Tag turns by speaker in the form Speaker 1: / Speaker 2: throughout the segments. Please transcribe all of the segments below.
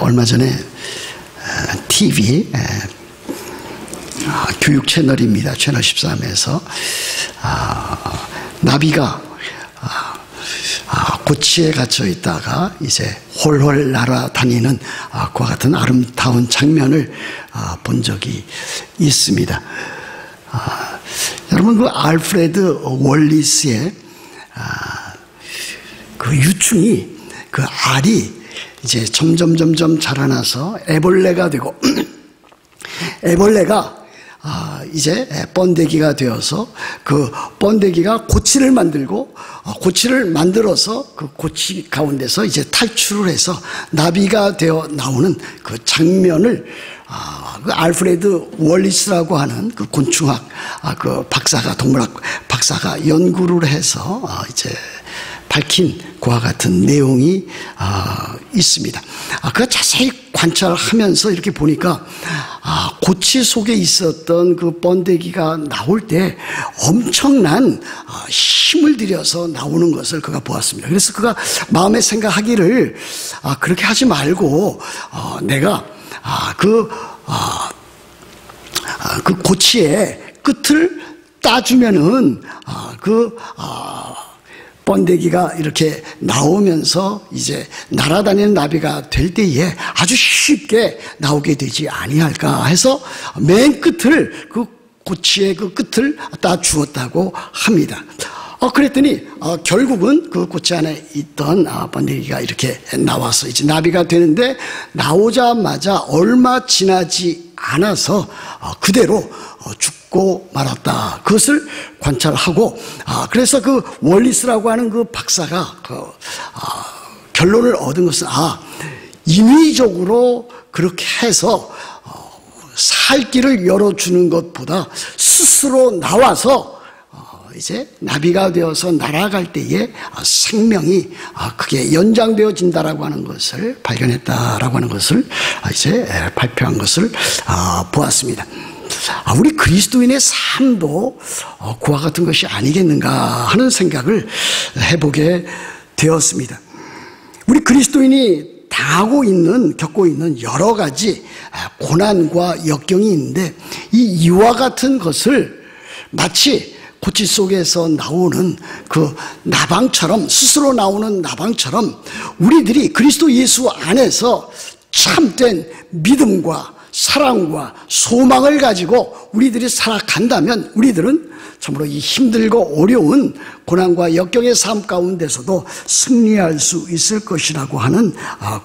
Speaker 1: 얼마 전에 TV 교육 채널입니다. 채널 13에서 나비가 고치에 갇혀 있다가 이제 홀홀 날아다니는 그와 같은 아름다운 장면을 본 적이 있습니다. 여러분, 그 알프레드 월리스의 그 유충이, 그 알이 이제 점점 자라나서 애벌레가 되고 애벌레가 이제 번데기가 되어서 그 번데기가 고치를 만들고 고치를 만들어서 그 고치 가운데서 이제 탈출을 해서 나비가 되어 나오는 그 장면을 그 알프레드 월리스라고 하는 그 곤충학 그 박사가, 동물학 박사가 연구를 해서 이제 밝힌 그와 같은 내용이 있습니다. 그 자세히 관찰하면서 이렇게 보니까 고치 속에 있었던 그 번데기가 나올 때 엄청난 힘을 들여서 나오는 것을 그가 보았습니다. 그래서 그가 마음에 생각하기를 그렇게 하지 말고 내가 그 고치의 끝을 따주면은 번데기가 이렇게 나오면서 이제 날아다니는 나비가 될 때에 아주 쉽게 나오게 되지 아니할까 해서 맨 끝을, 그 고치의 그 끝을 따 주었다고 합니다. 그랬더니 결국은 그 고치 안에 있던 번데기가 이렇게 나와서 이제 나비가 되는데, 나오자마자 얼마 지나지 않아서 그대로 죽고 말았다. 그것을 관찰하고, 그래서 그 월리스라고 하는 그 박사가 결론을 얻은 것은 인위적으로 그렇게 해서 살 길을 열어주는 것보다 스스로 나와서 이제 나비가 되어서 날아갈 때에 생명이 크게 연장되어진다라고 하는 것을 발견했다라고 하는 것을 이제 발표한 것을 보았습니다. 우리 그리스도인의 삶도 그와 같은 것이 아니겠는가 하는 생각을 해보게 되었습니다. 우리 그리스도인이 겪고 있는 여러 가지 고난과 역경이 있는데, 이와 같은 것을 마치 고치 속에서 나오는 그 나방처럼, 스스로 나오는 나방처럼 우리들이 그리스도 예수 안에서 참된 믿음과 사랑과 소망을 가지고 우리들이 살아간다면, 우리들은 참으로 이 힘들고 어려운 고난과 역경의 삶 가운데서도 승리할 수 있을 것이라고 하는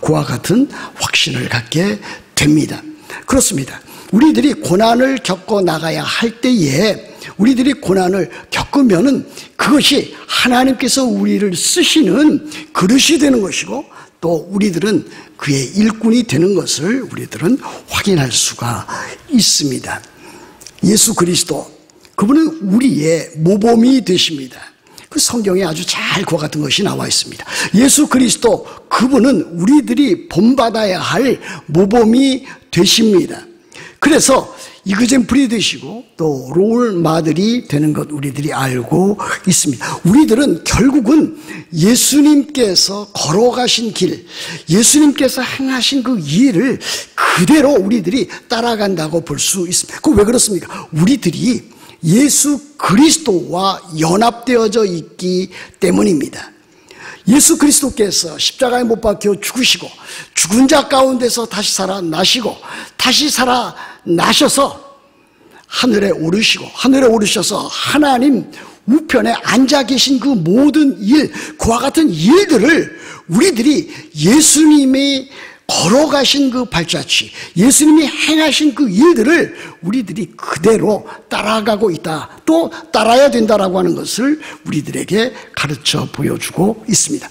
Speaker 1: 그와 같은 확신을 갖게 됩니다. 그렇습니다. 우리들이 고난을 겪어 나가야 할 때에, 우리들이 고난을 겪으면은 그것이 하나님께서 우리를 쓰시는 그릇이 되는 것이고, 또 우리들은 그의 일꾼이 되는 것을 우리들은 확인할 수가 있습니다. 예수 그리스도, 그분은 우리의 모범이 되십니다. 그 성경에 아주 잘 그와 같은 것이 나와 있습니다. 예수 그리스도, 그분은 우리들이 본받아야 할 모범이 되십니다. 그래서 이그젬플이 되시고 또 롤마들이 되는 것 우리들이 알고 있습니다. 우리들은 결국은 예수님께서 걸어가신 길, 예수님께서 행하신 그 일을 그대로 우리들이 따라간다고 볼 수 있습니다. 그 왜 그렇습니까? 우리들이 예수 그리스도와 연합되어져 있기 때문입니다. 예수 그리스도께서 십자가에 못 박혀 죽으시고 죽은 자 가운데서 다시 살아나시고 다시 살아나셔서 하늘에 오르셔서 하나님 우편에 앉아 계신 그 모든 일, 그와 같은 일들을 우리들이 예수님이 걸어가신 그 발자취, 예수님이 행하신 그 일들을 우리들이 그대로 따라가고 있다, 또 따라야 된다라고 하는 것을 우리들에게 가르쳐 보여주고 있습니다.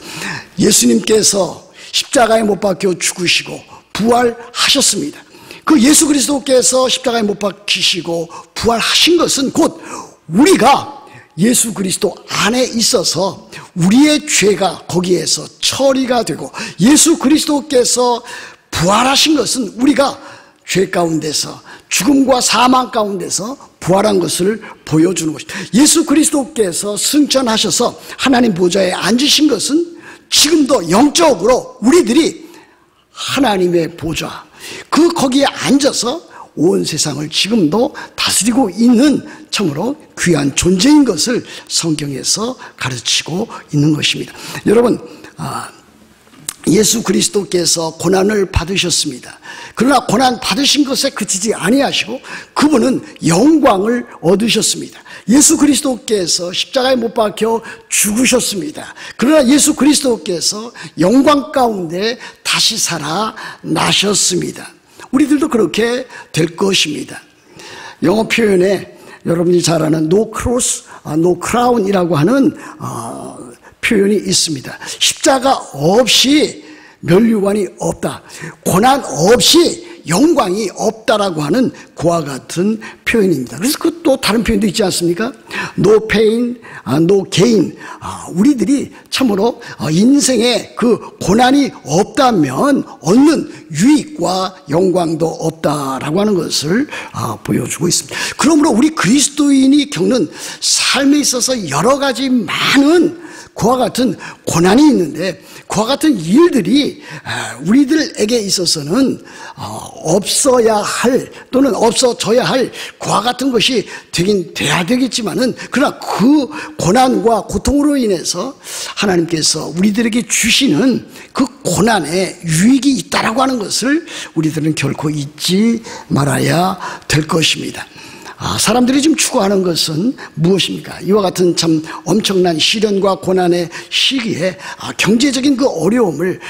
Speaker 1: 예수님께서 십자가에 못 박혀 죽으시고 부활하셨습니다. 그 예수 그리스도께서 십자가에 못 박히시고 부활하신 것은 곧 우리가 예수 그리스도 안에 있어서 우리의 죄가 거기에서 처리가 되고, 예수 그리스도께서 부활하신 것은 우리가 죄 가운데서, 죽음과 사망 가운데서 부활한 것을 보여주는 것입니다. 예수 그리스도께서 승천하셔서 하나님 보좌에 앉으신 것은 지금도 영적으로 우리들이 하나님의 보좌, 거기에 앉아서 온 세상을 지금도 다스리고 있는 참으로 귀한 존재인 것을 성경에서 가르치고 있는 것입니다. 여러분, 예수 그리스도께서 고난을 받으셨습니다. 그러나 고난 받으신 것에 그치지 아니하시고 그분은 영광을 얻으셨습니다. 예수 그리스도께서 십자가에 못 박혀 죽으셨습니다. 그러나 예수 그리스도께서 영광 가운데 다시 살아나셨습니다. 우리들도 그렇게 될 것입니다. 영어 표현에 여러분이 잘 아는 no cross, no crown이라고 하는 표현이 있습니다. 십자가 없이 면류관이 없다, 고난 없이 영광이 없다라고 하는 그와 같은 표현입니다. 그래서 그 또 다른 표현도 있지 않습니까? No pain, no gain. 우리들이 참으로 인생에 그 고난이 없다면 얻는 유익과 영광도 없다라고 하는 것을 보여주고 있습니다. 그러므로 우리 그리스도인이 겪는 삶에 있어서 여러 가지 많은 그와 같은 고난이 있는데 그와 같은 일들이 우리들에게 있어서는 없어야 할 또는 없어져야 할 그와 같은 것이 되긴 돼야 되겠지만은 그러나 그 고난과 고통으로 인해서 하나님께서 우리들에게 주시는 그 고난에 유익이 있다라고 하는 것을 우리들은 결코 잊지 말아야 될 것입니다. 사람들이 지금 추구하는 것은 무엇입니까? 이와 같은 참 엄청난 시련과 고난의 시기에 경제적인 그 어려움을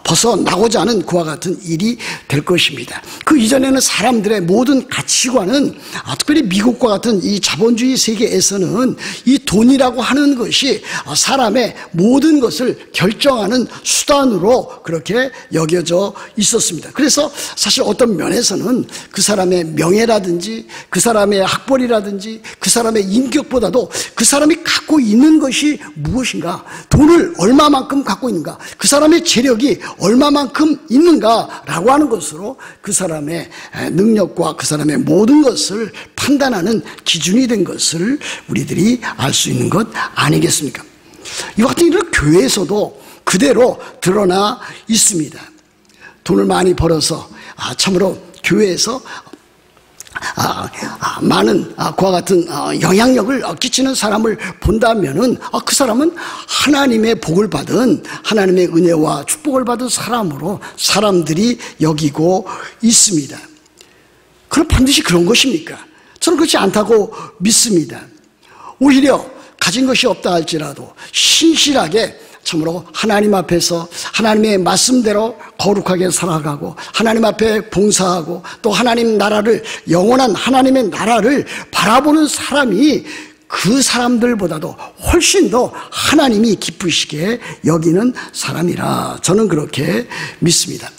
Speaker 1: 벗어나고자 하는 그와 같은 일이 될 것입니다. 그 이전에는 사람들의 모든 가치관은 특별히 미국과 같은 이 자본주의 세계에서는 이 돈이라고 하는 것이 사람의 모든 것을 결정하는 수단으로 그렇게 여겨져 있었습니다. 그래서 사실 어떤 면에서는 그 사람의 명예라든지 그 사람의 학벌이라든지 그 사람의 인격보다도 그 사람이 갖고 있는 것이 무엇인가, 돈을 얼마만큼 갖고 있는가, 그 사람의 재력이 얼마만큼 있는가라고 하는 것으로 그 사람의 능력과 그 사람의 모든 것을 판단하는 기준이 된 것을 우리들이 알 수 있는 것 아니겠습니까? 이와 같은 일은 교회에서도 그대로 드러나 있습니다. 돈을 많이 벌어서 참으로 교회에서 많은 그와 같은 영향력을 끼치는 사람을 본다면은 그 사람은 하나님의 복을 받은, 하나님의 은혜와 축복을 받은 사람으로 사람들이 여기고 있습니다. 그럼 반드시 그런 것입니까? 저는 그렇지 않다고 믿습니다. 오히려 가진 것이 없다 할지라도 신실하게 참으로 하나님 앞에서 하나님의 말씀대로 거룩하게 살아가고 하나님 앞에 봉사하고 또 하나님 나라를, 영원한 하나님의 나라를 바라보는 사람이 그 사람들보다도 훨씬 더 하나님이 기쁘시게 여기는 사람이라 저는 그렇게 믿습니다.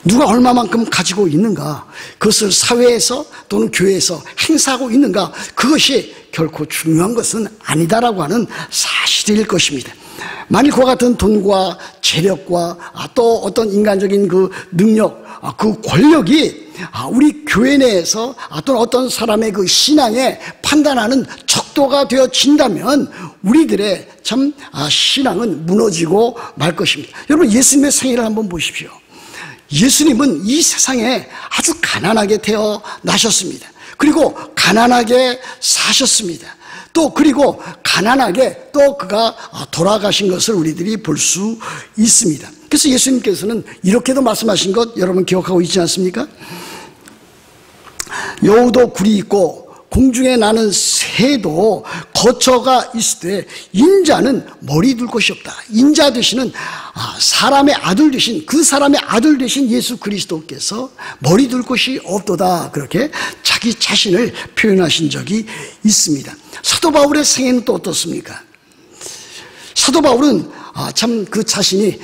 Speaker 1: 누가 얼마만큼 가지고 있는가, 그것을 사회에서 또는 교회에서 행사하고 있는가, 그것이 결코 중요한 것은 아니다라고 하는 사실일 것입니다. 만일 그와 같은 돈과 재력과 또 어떤 인간적인 그 능력, 그 권력이 우리 교회 내에서 또는 어떤 사람의 그 신앙에 판단하는 척도가 되어진다면 우리들의 참 신앙은 무너지고 말 것입니다. 여러분, 예수님의 생애를 한번 보십시오. 예수님은 이 세상에 아주 가난하게 태어나셨습니다. 그리고 가난하게 사셨습니다. 또 그리고 가난하게 또 그가 돌아가신 것을 우리들이 볼 수 있습니다. 그래서 예수님께서는 이렇게도 말씀하신 것 여러분 기억하고 있지 않습니까? 여우도 굴이 있고 공중에 나는 새도 거처가 있을 때 인자는 머리 둘 곳이 없다. 인자 되시는 사람의 아들 되신, 그 사람의 아들 되신 예수 그리스도께서 머리 둘 곳이 없도다, 그렇게 자기 자신을 표현하신 적이 있습니다. 사도 바울의 생애는 또 어떻습니까? 사도 바울은 참 그 자신이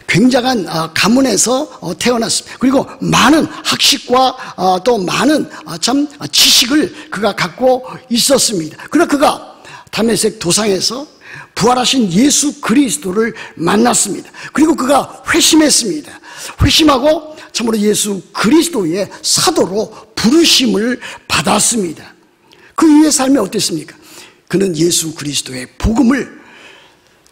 Speaker 1: 굉장한 가문에서 태어났습니다. 그리고 많은 학식과 또 많은 참 지식을 그가 갖고 있었습니다. 그러나 그가 다메섹 도상에서 부활하신 예수 그리스도를 만났습니다. 그리고 그가 회심했습니다. 회심하고 참으로 예수 그리스도의 사도로 부르심을 받았습니다. 그 이후의 삶이 어땠습니까? 그는 예수 그리스도의 복음을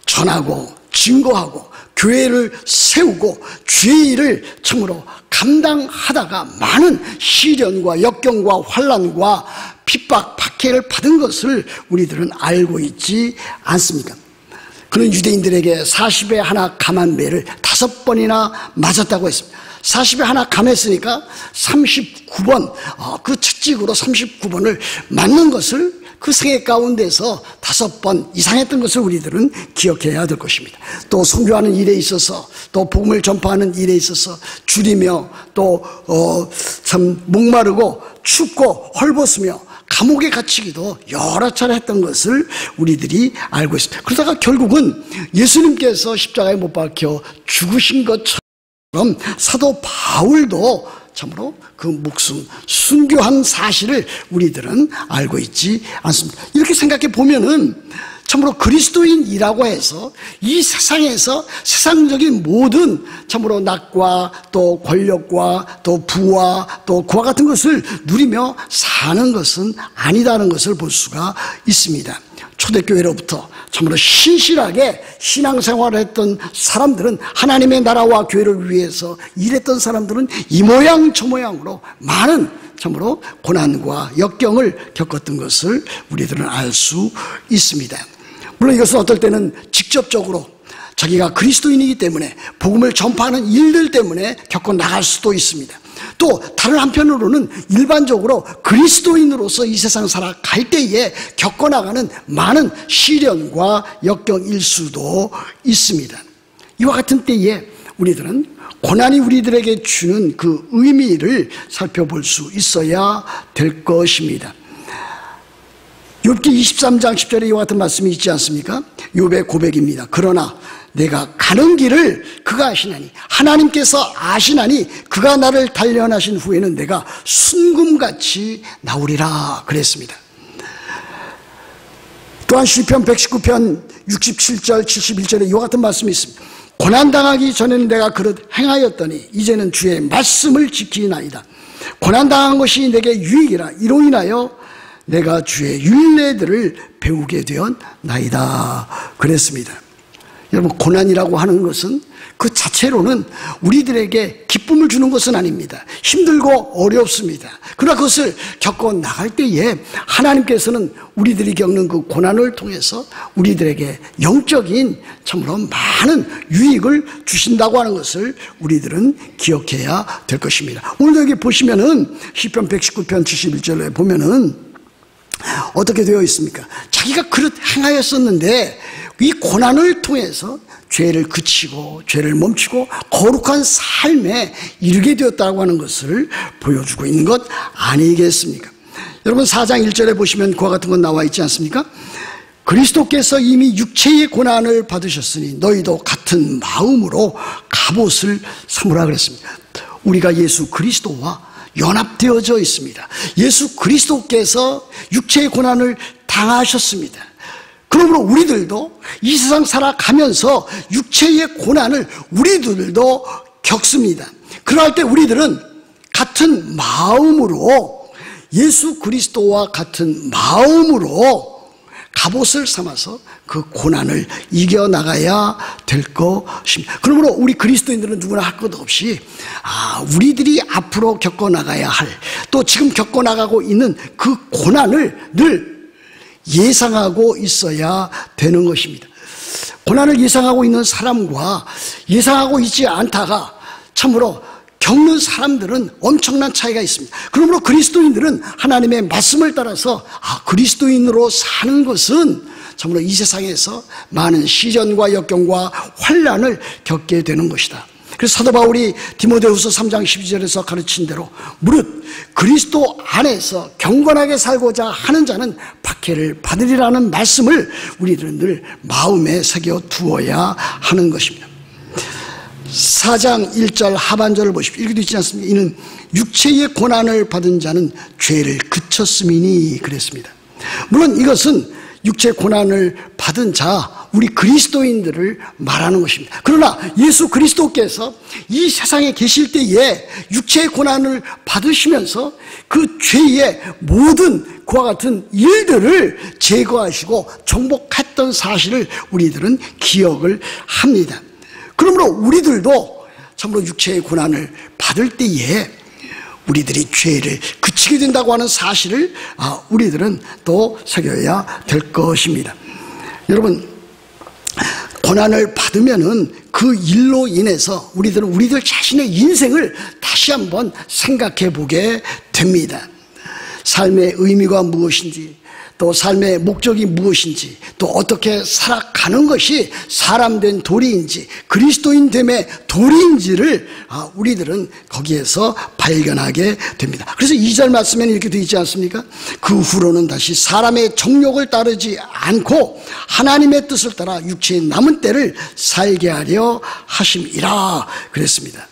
Speaker 1: 전하고 증거하고 교회를 세우고 주의 일을 참으로 감당하다가 많은 시련과 역경과 환난과 핍박, 박해를 받은 것을 우리들은 알고 있지 않습니까? 그는 유대인들에게 40에 하나 감한 매를 5번이나 맞았다고 했습니다. 40에 하나 감했으니까 39번, 그 채찍으로 39번을 맞는 것을 그 생애 가운데서 5번 이상 했던 것을 우리들은 기억해야 될 것입니다. 또 선교하는 일에 있어서, 또 복음을 전파하는 일에 있어서 줄이며, 또 참 목마르고 춥고 헐벗으며 감옥에 갇히기도 여러 차례 했던 것을 우리들이 알고 있습니다. 그러다가 결국은 예수님께서 십자가에 못 박혀 죽으신 것처럼 사도 바울도 참으로 그 목숨 순교한 사실을 우리들은 알고 있지 않습니다. 이렇게 생각해 보면은 참으로 그리스도인이라고 해서 이 세상에서 세상적인 모든 참으로 낙과 또 권력과 또 부와 또 그와 같은 것을 누리며 사는 것은 아니다는 것을 볼 수가 있습니다. 초대교회로부터 참으로 신실하게 신앙생활을 했던 사람들은, 하나님의 나라와 교회를 위해서 일했던 사람들은 이 모양 저 모양으로 많은 참으로 고난과 역경을 겪었던 것을 우리들은 알 수 있습니다. 물론 이것은 어떨 때는 직접적으로 자기가 그리스도인이기 때문에 복음을 전파하는 일들 때문에 겪어 나갈 수도 있습니다. 또 다른 한편으로는 일반적으로 그리스도인으로서 이 세상 살아갈 때에 겪어나가는 많은 시련과 역경일 수도 있습니다. 이와 같은 때에 우리들은 고난이 우리들에게 주는 그 의미를 살펴볼 수 있어야 될 것입니다. 욥기 23장 10절에 이와 같은 말씀이 있지 않습니까? 욥의 고백입니다. 그러나 내가 가는 길을 그가 아시나니, 하나님께서 아시나니 그가 나를 단련하신 후에는 내가 순금같이 나오리라 그랬습니다. 또한 시편 119편 67절 71절에 이와 같은 말씀이 있습니다. 고난당하기 전에는 내가 그릇 행하였더니 이제는 주의 말씀을 지키나이다. 고난당한 것이 내게 유익이라. 이로 인하여 내가 주의 율례들을 배우게 되었나이다 그랬습니다. 여러분, 고난이라고 하는 것은 그 자체로는 우리들에게 기쁨을 주는 것은 아닙니다. 힘들고 어렵습니다. 그러나 그것을 겪어 나갈 때에 하나님께서는 우리들이 겪는 그 고난을 통해서 우리들에게 영적인 참으로 많은 유익을 주신다고 하는 것을 우리들은 기억해야 될 것입니다. 오늘 여기 보시면은 시편 119편 71절에 보면은 어떻게 되어 있습니까? 자기가 그릇 행하였었는데 이 고난을 통해서 죄를 그치고 죄를 멈추고 거룩한 삶에 이르게 되었다고 하는 것을 보여주고 있는 것 아니겠습니까? 여러분 4장 1절에 보시면 그와 같은 건 나와 있지 않습니까? 그리스도께서 이미 육체의 고난을 받으셨으니 너희도 같은 마음으로 갑옷을 삼으라 그랬습니다. 우리가 예수 그리스도와 연합되어져 있습니다. 예수 그리스도께서 육체의 고난을 당하셨습니다. 그러므로 우리들도 이 세상 살아가면서 육체의 고난을 우리들도 겪습니다. 그럴 때 우리들은 같은 마음으로, 예수 그리스도와 같은 마음으로 갑옷을 삼아서 그 고난을 이겨나가야 될 것입니다. 그러므로 우리 그리스도인들은 누구나 할 것 없이 우리들이 앞으로 겪어나가야 할, 또 지금 겪어나가고 있는 그 고난을 늘 예상하고 있어야 되는 것입니다. 고난을 예상하고 있는 사람과 예상하고 있지 않다가 참으로 겪는 사람들은 엄청난 차이가 있습니다. 그러므로 그리스도인들은 하나님의 말씀을 따라서 그리스도인으로 사는 것은 참으로 이 세상에서 많은 시련과 역경과 환난을 겪게 되는 것이다. 그래서 사도 바울이 디모데후서 3장 12절에서 가르친 대로 무릇 그리스도 안에서 경건하게 살고자 하는 자는 박해를 받으리라는 말씀을 우리들은 늘 마음에 새겨 두어야 하는 것입니다. 4장 1절 하반절을 보십시오. 이렇게 있지 않습니까? 이는 육체의 고난을 받은 자는 죄를 그쳤음이니 그랬습니다. 물론 이것은 육체의 고난을 받은 자, 우리 그리스도인들을 말하는 것입니다. 그러나 예수 그리스도께서 이 세상에 계실 때에 육체의 고난을 받으시면서 그 죄의 모든 그와 같은 일들을 제거하시고 정복했던 사실을 우리들은 기억을 합니다. 그러므로 우리들도 참으로 육체의 고난을 받을 때에 우리들이 죄를 그치게 된다고 하는 사실을 우리들은 또 새겨야 될 것입니다. 여러분, 고난을 받으면은 그 일로 인해서 우리들은 우리들 자신의 인생을 다시 한번 생각해 보게 됩니다. 삶의 의미가 무엇인지, 또 삶의 목적이 무엇인지, 또 어떻게 살아가는 것이 사람된 도리인지, 그리스도인 됨의 도리인지를 우리들은 거기에서 발견하게 됩니다. 그래서 2절 말씀에는 이렇게 되어 있지 않습니까? 그 후로는 다시 사람의 정욕을 따르지 않고 하나님의 뜻을 따라 육체의 남은 때를 살게 하려 하심이라 그랬습니다.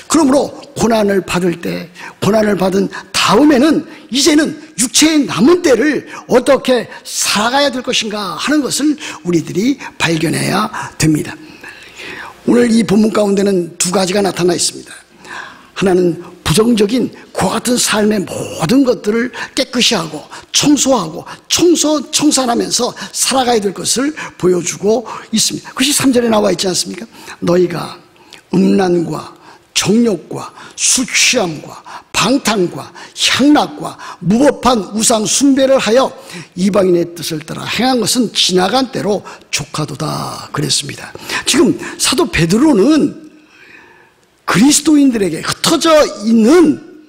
Speaker 1: 그러므로 고난을 받을 때, 고난을 받은 다음에는 이제는 육체의 남은 때를 어떻게 살아가야 될 것인가 하는 것을 우리들이 발견해야 됩니다. 오늘 이 본문 가운데는 두 가지가 나타나 있습니다. 하나는 부정적인 그와 같은 삶의 모든 것들을 깨끗이 하고 청소하고 청산하면서 살아가야 될 것을 보여주고 있습니다. 그것이 3절에 나와 있지 않습니까? 너희가 음란과 정욕과 술 취함과 방탕과 향락과 무법한 우상 숭배를 하여 이방인의 뜻을 따라 행한 것은 지나간 때로 족하도다 그랬습니다. 지금 사도 베드로는 그리스도인들에게 흩어져 있는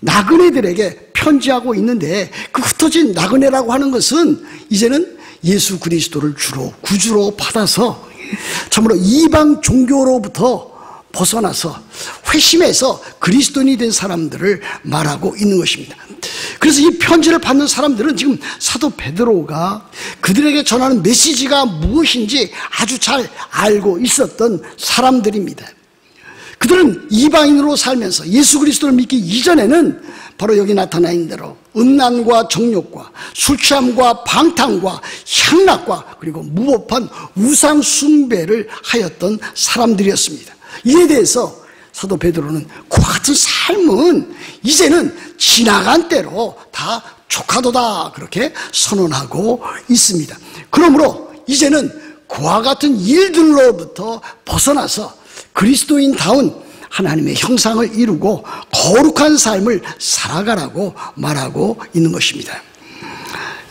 Speaker 1: 나그네들에게 편지하고 있는데, 그 흩어진 나그네라고 하는 것은 이제는 예수 그리스도를 주로 구주로 받아서 참으로 이방 종교로부터 벗어나서 회심해서 그리스도인이 된 사람들을 말하고 있는 것입니다. 그래서 이 편지를 받는 사람들은 지금 사도 베드로가 그들에게 전하는 메시지가 무엇인지 아주 잘 알고 있었던 사람들입니다. 그들은 이방인으로 살면서 예수 그리스도를 믿기 이전에는 바로 여기 나타나 있는 대로 음란과 정욕과 술 취함과 방탕과 향락과 그리고 무법한 우상 숭배를 하였던 사람들이었습니다. 이에 대해서 사도 베드로는 그와 같은 삶은 이제는 지나간 때로 다 족하도다 그렇게 선언하고 있습니다. 그러므로 이제는 그와 같은 일들로부터 벗어나서 그리스도인다운 하나님의 형상을 이루고 거룩한 삶을 살아가라고 말하고 있는 것입니다.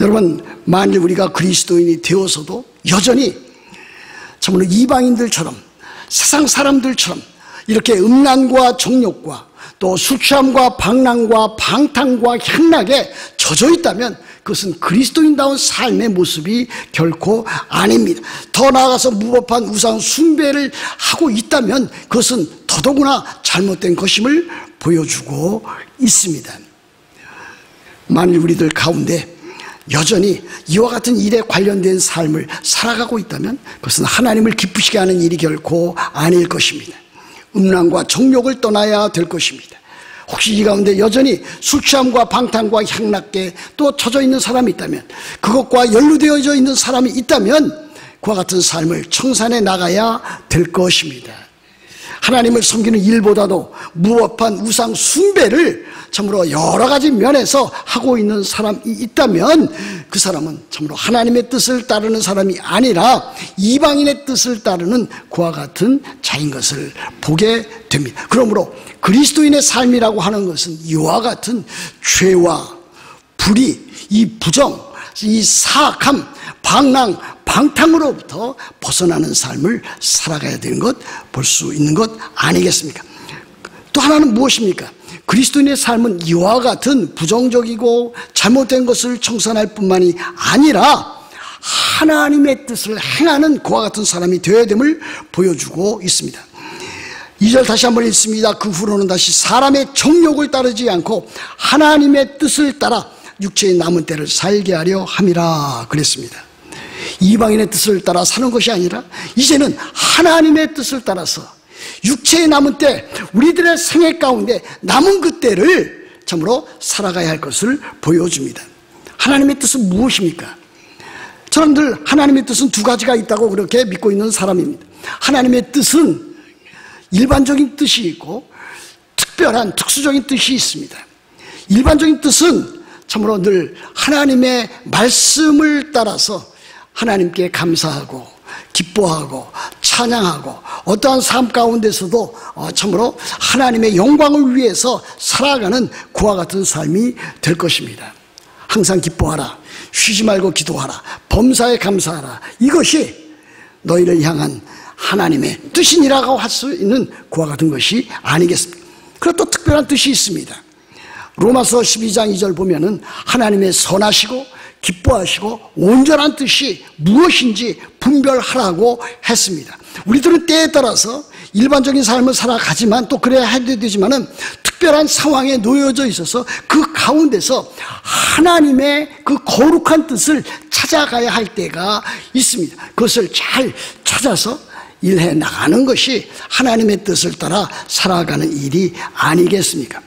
Speaker 1: 여러분, 만일 우리가 그리스도인이 되어서도 여전히 참으로 이방인들처럼 세상 사람들처럼 이렇게 음란과 정욕과 또 술 취함과 방랑과 방탕과 향락에 젖어 있다면 그것은 그리스도인다운 삶의 모습이 결코 아닙니다. 더 나아가서 무법한 우상 숭배를 하고 있다면 그것은 더더구나 잘못된 것임을 보여주고 있습니다. 만일 우리들 가운데 여전히 이와 같은 일에 관련된 삶을 살아가고 있다면 그것은 하나님을 기쁘시게 하는 일이 결코 아닐 것입니다. 음란과 정욕을 떠나야 될 것입니다. 혹시 이 가운데 여전히 술 취함과 방탕과 향락에 또 젖어 있는 사람이 있다면, 그것과 연루되어져 있는 사람이 있다면 그와 같은 삶을 청산해 나가야 될 것입니다. 하나님을 섬기는 일보다도 무법한 우상 숭배를 참으로 여러 가지 면에서 하고 있는 사람이 있다면 그 사람은 참으로 하나님의 뜻을 따르는 사람이 아니라 이방인의 뜻을 따르는 그와 같은 자인 것을 보게 됩니다. 그러므로 그리스도인의 삶이라고 하는 것은 이와 같은 죄와 불의, 이 부정, 이 사악함, 방랑, 방탕으로부터 벗어나는 삶을 살아가야 되는 것, 볼 수 있는 것 아니겠습니까? 또 하나는 무엇입니까? 그리스도인의 삶은 이와 같은 부정적이고 잘못된 것을 청산할 뿐만이 아니라 하나님의 뜻을 행하는 그와 같은 사람이 되어야 됨을 보여주고 있습니다. 2절 다시 한번 읽습니다. 그 후로는 다시 사람의 정욕을 따르지 않고 하나님의 뜻을 따라 육체의 남은 때를 살게 하려 함이라 그랬습니다. 이방인의 뜻을 따라 사는 것이 아니라 이제는 하나님의 뜻을 따라서 육체의 남은 때, 우리들의 생애 가운데 남은 그 때를 참으로 살아가야 할 것을 보여줍니다. 하나님의 뜻은 무엇입니까? 저는 늘 하나님의 뜻은 두 가지가 있다고 그렇게 믿고 있는 사람입니다. 하나님의 뜻은 일반적인 뜻이 있고 특별한 특수적인 뜻이 있습니다. 일반적인 뜻은 참으로 늘 하나님의 말씀을 따라서 하나님께 감사하고 기뻐하고 찬양하고 어떠한 삶 가운데서도 참으로 하나님의 영광을 위해서 살아가는 그와 같은 삶이 될 것입니다. 항상 기뻐하라, 쉬지 말고 기도하라, 범사에 감사하라. 이것이 너희를 향한 하나님의 뜻이니라고 할 수 있는 그와 같은 것이 아니겠습니까? 그리고 또 특별한 뜻이 있습니다. 로마서 12장 2절 보면은 하나님의 선하시고 기뻐하시고 온전한 뜻이 무엇인지 분별하라고 했습니다. 우리들은 때에 따라서 일반적인 삶을 살아가지만 또 그래야 해야 되지만은 특별한 상황에 놓여져 있어서 그 가운데서 하나님의 그 거룩한 뜻을 찾아가야 할 때가 있습니다. 그것을 잘 찾아서 일해 나가는 것이 하나님의 뜻을 따라 살아가는 일이 아니겠습니까?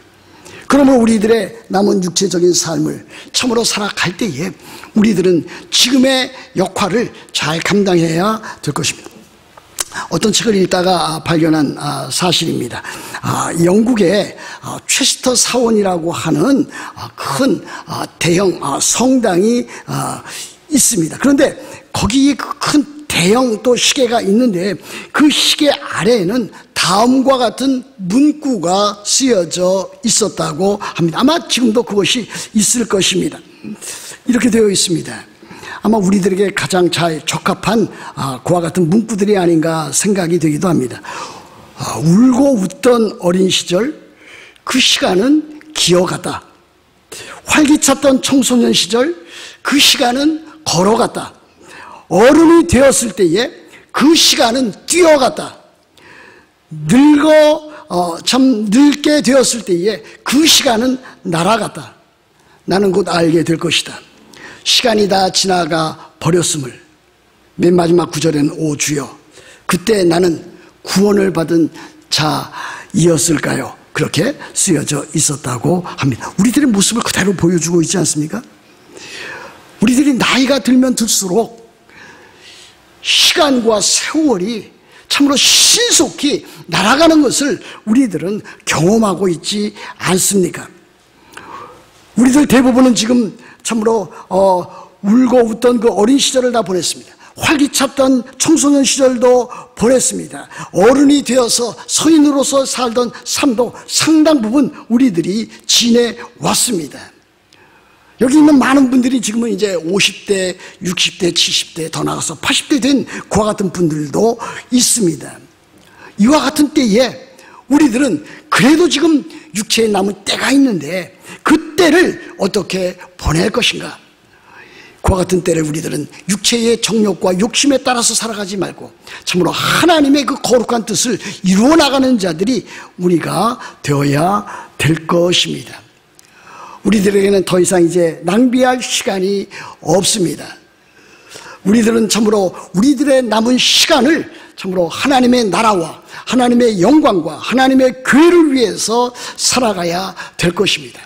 Speaker 1: 그러면 우리들의 남은 육체적인 삶을 참으로 살아갈 때에 우리들은 지금의 역할을 잘 감당해야 될 것입니다. 어떤 책을 읽다가 발견한 사실입니다. 영국에 체스터 사원이라고 하는 큰 대형 성당이 있습니다. 그런데 거기에 큰 대형 또 시계가 있는데 그 시계 아래에는 다음과 같은 문구가 쓰여져 있었다고 합니다. 아마 지금도 그것이 있을 것입니다. 이렇게 되어 있습니다. 아마 우리들에게 가장 잘 적합한 그와 같은 문구들이 아닌가 생각이 되기도 합니다. 울고 웃던 어린 시절, 그 시간은 기어갔다. 활기찼던 청소년 시절, 그 시간은 걸어갔다. 어른이 되었을 때에 그 시간은 뛰어갔다. 늙게 되었을 때에 그 시간은 날아갔다. 나는 곧 알게 될 것이다. 시간이 다 지나가 버렸음을. 맨 마지막 구절에는 오 주여, 그때 나는 구원을 받은 자이었을까요? 그렇게 쓰여져 있었다고 합니다. 우리들의 모습을 그대로 보여주고 있지 않습니까? 우리들이 나이가 들면 들수록 시간과 세월이 참으로 신속히 날아가는 것을 우리들은 경험하고 있지 않습니까? 우리들 대부분은 지금 참으로 울고 웃던 그 어린 시절을 다 보냈습니다. 활기찼던 청소년 시절도 보냈습니다. 어른이 되어서 성인으로서 살던 삶도 상당 부분 우리들이 지내왔습니다. 여기 있는 많은 분들이 지금은 이제 50대, 60대, 70대 더 나가서 80대 된 그와 같은 분들도 있습니다. 이와 같은 때에 우리들은 그래도 지금 육체에 남은 때가 있는데 그 때를 어떻게 보낼 것인가? 그와 같은 때를 우리들은 육체의 정욕과 욕심에 따라서 살아가지 말고 참으로 하나님의 그 거룩한 뜻을 이루어 나가는 자들이 우리가 되어야 될 것입니다. 우리들에게는 더 이상 이제 낭비할 시간이 없습니다. 우리들은 참으로 우리들의 남은 시간을 참으로 하나님의 나라와 하나님의 영광과 하나님의 교회를 위해서 살아가야 될 것입니다.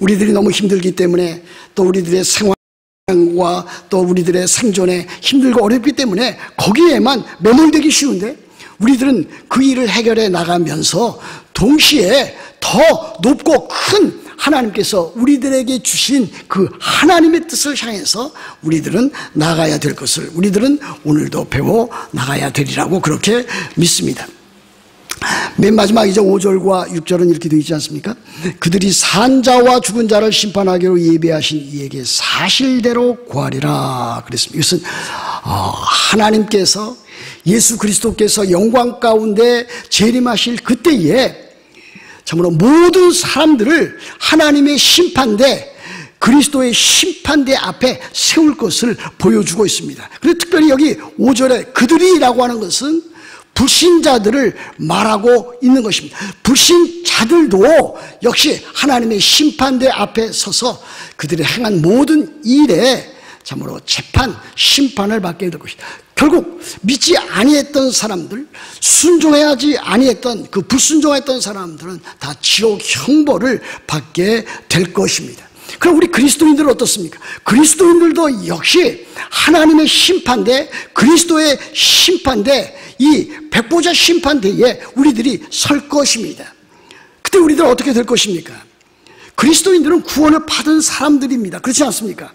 Speaker 1: 우리들이 너무 힘들기 때문에 또 우리들의 생활과 또 우리들의 생존에 힘들고 어렵기 때문에 거기에만 매몰되기 쉬운데 우리들은 그 일을 해결해 나가면서 동시에 더 높고 큰 하나님께서 우리들에게 주신 그 하나님의 뜻을 향해서 우리들은 나가야 될 것을 우리들은 오늘도 배워 나가야 되리라고 그렇게 믿습니다. 맨 마지막 이제 5절과 6절은 이렇게 되어 있지 않습니까? 그들이 산 자와 죽은 자를 심판하기로 예비하신 이에게 사실대로 구하리라 그랬습니다. 이것은 하나님께서 예수 그리스도께서 영광 가운데 재림하실 그때에 참으로 모든 사람들을 하나님의 심판대, 그리스도의 심판대 앞에 세울 것을 보여주고 있습니다. 그리고 특별히 여기 5절에 그들이라고 하는 것은 불신자들을 말하고 있는 것입니다. 불신자들도 역시 하나님의 심판대 앞에 서서 그들이 행한 모든 일에 참으로 재판, 심판을 받게 될 것이다. 결국 믿지 아니했던 사람들, 순종하지 아니했던 그 불순종했던 사람들은 다 지옥 형벌을 받게 될 것입니다. 그럼 우리 그리스도인들은 어떻습니까? 그리스도인들도 역시 하나님의 심판대, 그리스도의 심판대, 이 백보자 심판대에 우리들이 설 것입니다. 그때 우리들은 어떻게 될 것입니까? 그리스도인들은 구원을 받은 사람들입니다. 그렇지 않습니까?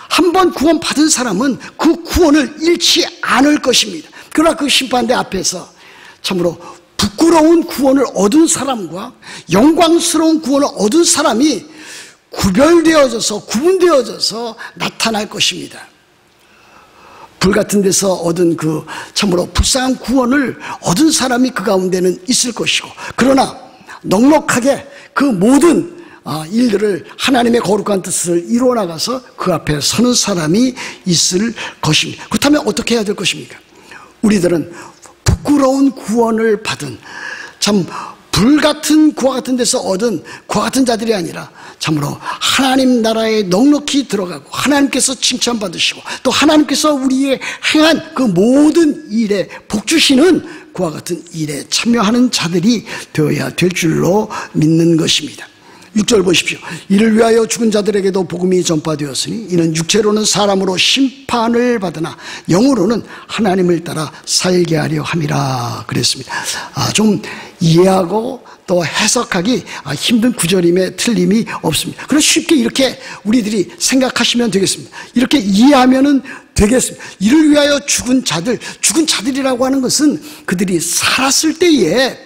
Speaker 1: 한번 구원 받은 사람은 그 구원을 잃지 않을 것입니다. 그러나 그 심판대 앞에서 참으로 부끄러운 구원을 얻은 사람과 영광스러운 구원을 얻은 사람이 구분되어져서 나타날 것입니다. 불같은 데서 얻은 그 참으로 불쌍한 구원을 얻은 사람이 그 가운데는 있을 것이고, 그러나 넉넉하게 그 모든 일들을 하나님의 거룩한 뜻을 이루어나가서 그 앞에 서는 사람이 있을 것입니다. 그렇다면 어떻게 해야 될 것입니까? 우리들은 부끄러운 구원을 받은 참 불같은 구와 같은 데서 얻은 구와 같은 자들이 아니라 참으로 하나님 나라에 넉넉히 들어가고 하나님께서 칭찬받으시고 또 하나님께서 우리의 행한 그 모든 일에 복주시는 그와 같은 일에 참여하는 자들이 되어야 될 줄로 믿는 것입니다. 6절 보십시오. 이를 위하여 죽은 자들에게도 복음이 전파되었으니 이는 육체로는 사람으로 심판을 받으나 영으로는 하나님을 따라 살게 하려 함이라 그랬습니다. 좀 이해하고 또 해석하기 힘든 구절임에 틀림이 없습니다. 그래서 쉽게 이렇게 우리들이 생각하시면 되겠습니다. 이렇게 이해하면 되겠습니다. 이를 위하여 죽은 자들이라고 하는 것은 그들이 살았을 때에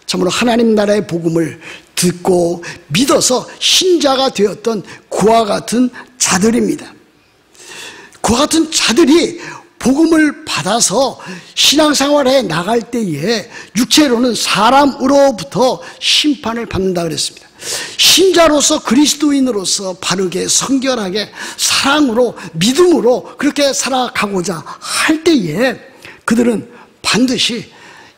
Speaker 1: 참으로 하나님 나라의 복음을 듣고 믿어서 신자가 되었던 그와 같은 자들입니다. 그와 같은 자들이 복음을 받아서 신앙생활에 나갈 때에 육체로는 사람으로부터 심판을 받는다 그랬습니다. 신자로서 그리스도인으로서 바르게 성결하게 사랑으로 믿음으로 그렇게 살아가고자 할 때에 그들은 반드시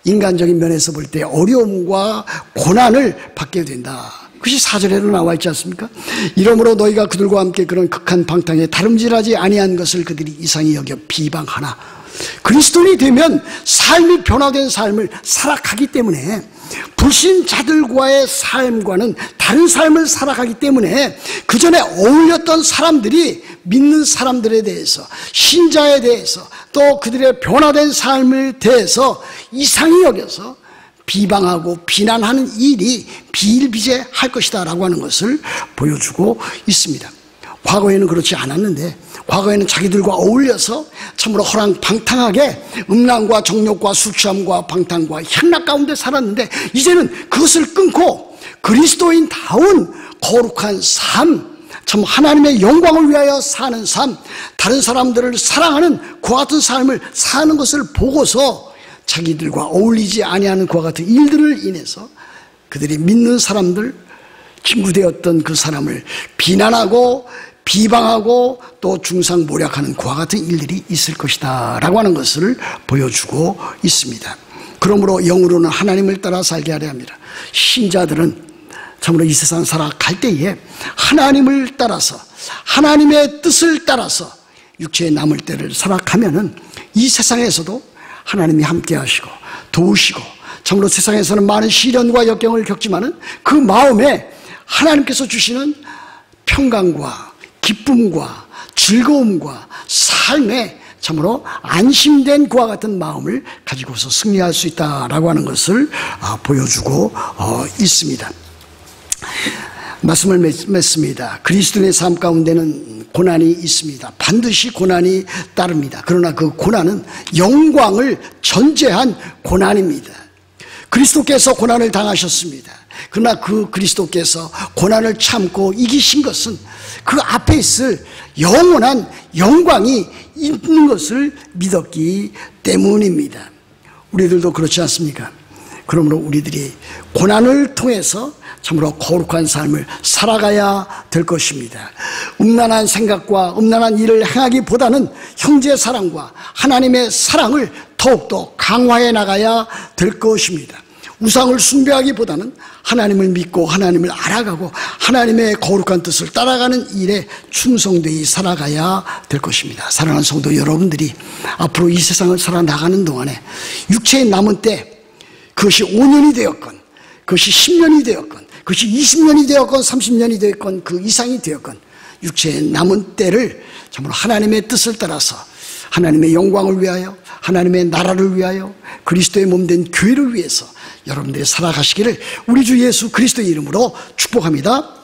Speaker 1: 인간적인 면에서 볼 때 어려움과 고난을 받게 된다. 그것이 4절에도 나와 있지 않습니까? 이러므로 너희가 그들과 함께 그런 극한 방탕에 다름질하지 아니한 것을 그들이 이상히 여겨 비방하나. 그리스도인이 되면 삶이 변화된 삶을 살아가기 때문에 불신자들과의 삶과는 다른 삶을 살아가기 때문에 그 전에 어울렸던 사람들이 믿는 사람들에 대해서 신자에 대해서 또 그들의 변화된 삶을 대해서 이상히 여겨서 비방하고 비난하는 일이 비일비재할 것이다 라고 하는 것을 보여주고 있습니다. 과거에는 그렇지 않았는데 과거에는 자기들과 어울려서 참으로 허랑방탕하게 음란과 정욕과 술취함과 방탕과 향락 가운데 살았는데 이제는 그것을 끊고 그리스도인다운 거룩한 삶, 참 하나님의 영광을 위하여 사는 삶, 다른 사람들을 사랑하는 그와 같은 삶을 사는 것을 보고서 자기들과 어울리지 아니하는 그와 같은 일들을 인해서 그들이 믿는 사람들, 친구 되었던 그 사람을 비난하고 비방하고 또 중상모략하는 그와 같은 일들이 있을 것이다 라고 하는 것을 보여주고 있습니다. 그러므로 영으로는 하나님을 따라 살게 하려 합니다. 신자들은 참으로 이 세상 살아갈 때에 하나님을 따라서 하나님의 뜻을 따라서 육체에 남을 때를 살아가면은 이 세상에서도 하나님이 함께 하시고 도우시고 참으로 세상에서는 많은 시련과 역경을 겪지만은 그 마음에 하나님께서 주시는 평강과 기쁨과 즐거움과 삶에 참으로 안심된 그와 같은 마음을 가지고서 승리할 수 있다라고 하는 것을 보여주고 있습니다. 말씀을 맺습니다. 그리스도인의 삶 가운데는 고난이 있습니다. 반드시 고난이 따릅니다. 그러나 그 고난은 영광을 전제한 고난입니다. 그리스도께서 고난을 당하셨습니다. 그러나 그 그리스도께서 고난을 참고 이기신 것은 그 앞에 있을 영원한 영광이 있는 것을 믿었기 때문입니다. 우리들도 그렇지 않습니까? 그러므로 우리들이 고난을 통해서 참으로 거룩한 삶을 살아가야 될 것입니다. 음란한 생각과 음란한 일을 행하기보다는 형제 사랑과 하나님의 사랑을 더욱더 강화해 나가야 될 것입니다. 우상을 숭배하기보다는 하나님을 믿고 하나님을 알아가고 하나님의 거룩한 뜻을 따라가는 일에 충성되이 살아가야 될 것입니다. 사랑하는 성도 여러분들이 앞으로 이 세상을 살아나가는 동안에 육체에 남은 때 그것이 5년이 되었건 그것이 10년이 되었건 그것이 20년이 되었건 30년이 되었건 그 이상이 되었건 육체에 남은 때를 정말 하나님의 뜻을 따라서 하나님의 영광을 위하여 하나님의 나라를 위하여 그리스도의 몸된 교회를 위해서 여러분들이 살아가시기를 우리 주 예수 그리스도의 이름으로 축복합니다.